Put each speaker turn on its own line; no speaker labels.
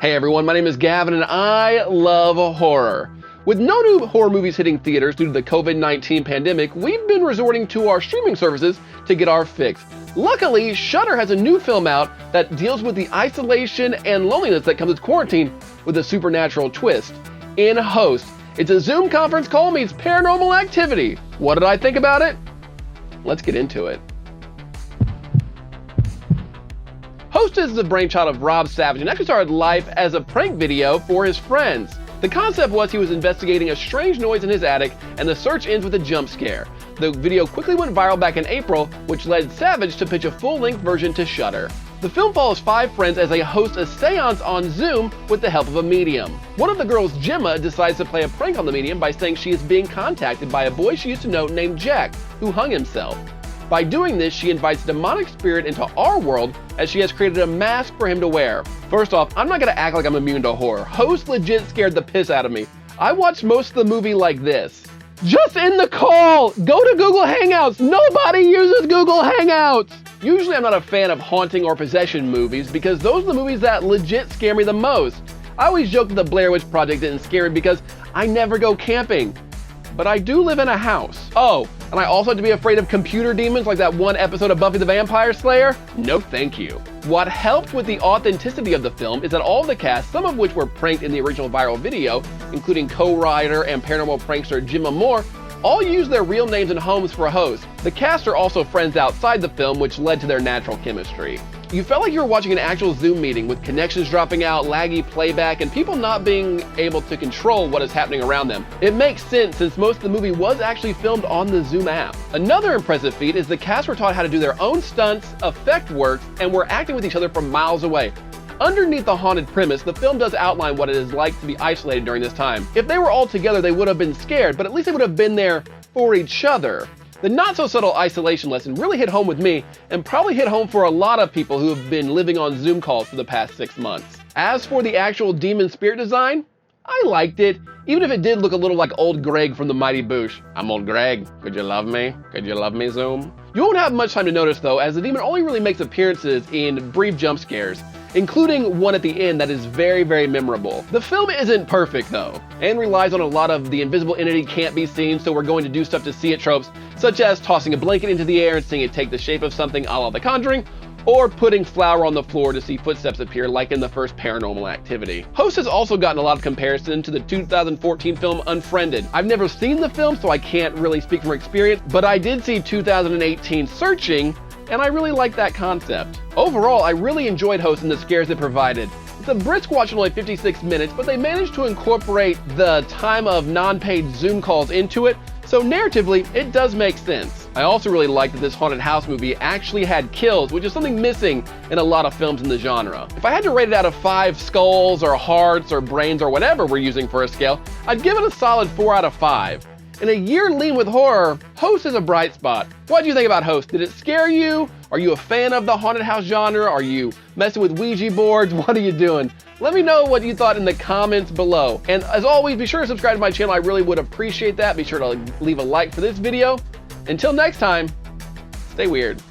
Hey everyone, my name is Gavin and I love horror. With no new horror movies hitting theaters due to the COVID-19 pandemic, we've been resorting to our streaming services to get our fix. Luckily, Shudder has a new film out that deals with the isolation and loneliness that comes with quarantine with a supernatural twist. In Host, it's a Zoom conference call meets Paranormal Activity. What did I think about it? Let's get into it. Host is the brainchild of Rob Savage and actually started life as a prank video for his friends. The concept was he was investigating a strange noise in his attic and the search ends with a jump scare. The video quickly went viral back in April, which led Savage to pitch a full-length version to Shudder. The film follows 5 friends as they host a seance on Zoom with the help of a medium. One of the girls, Gemma, decides to play a prank on the medium by saying she is being contacted by a boy she used to know named Jack, who hung himself. By doing this, she invites a demonic spirit into our world as she has created a mask for him to wear. First off, I'm not gonna act like I'm immune to horror. Host legit scared the piss out of me. I watched most of the movie like this. Just in the call! Go to Google Hangouts! Nobody uses Google Hangouts! Usually I'm not a fan of haunting or possession movies because those are the movies that legit scare me the most. I always joke that the Blair Witch Project didn't scare me because I never go camping. But I do live in a house. Oh, and I also have to be afraid of computer demons like that one episode of Buffy the Vampire Slayer? No thank you. What helped with the authenticity of the film is that all of the cast, some of which were pranked in the original viral video, including co-writer and paranormal prankster Gemma Moore, all used their real names and homes for a host. The cast are also friends outside the film, which led to their natural chemistry. You felt like you were watching an actual Zoom meeting with connections dropping out, laggy playback, and people not being able to control what is happening around them. It makes sense since most of the movie was actually filmed on the Zoom app. Another impressive feat is the cast were taught how to do their own stunts, effect works, and were acting with each other from miles away. Underneath the haunted premise, the film does outline what it is like to be isolated during this time. If they were all together, they would have been scared, but at least they would have been there for each other. The not-so-subtle isolation lesson really hit home with me and probably hit home for a lot of people who have been living on Zoom calls for the past 6 months. As for the actual demon spirit design, I liked it, even if it did look a little like old Greg from the Mighty Boosh. I'm old Greg, could you love me? Could you love me, Zoom? You won't have much time to notice though, as the demon only really makes appearances in brief jump scares, including one at the end that is very, very memorable. The film isn't perfect though, and relies on a lot of the invisible entity can't be seen, so we're going to do stuff to see it tropes, such as tossing a blanket into the air and seeing it take the shape of something a la The Conjuring, or putting flour on the floor to see footsteps appear like in the first Paranormal Activity. Host has also gotten a lot of comparison to the 2014 film Unfriended. I've never seen the film, so I can't really speak from experience, but I did see 2018 Searching, and I really like that concept. Overall, I really enjoyed Host and the scares it provided. It's a brisk watch in only 56 minutes, but they managed to incorporate the time of non-paid Zoom calls into it, so narratively, it does make sense. I also really like that this haunted house movie actually had kills, which is something missing in a lot of films in the genre. If I had to rate it out of 5 skulls or hearts or brains or whatever we're using for a scale, I'd give it a solid 4 out of 5. In a year lean with horror, Host is a bright spot. What do you think about Host? Did it scare you? Are you a fan of the haunted house genre? Are you messing with Ouija boards? What are you doing? Let me know what you thought in the comments below. And as always, be sure to subscribe to my channel. I really would appreciate that. Be sure to leave a like for this video. Until next time, stay weird.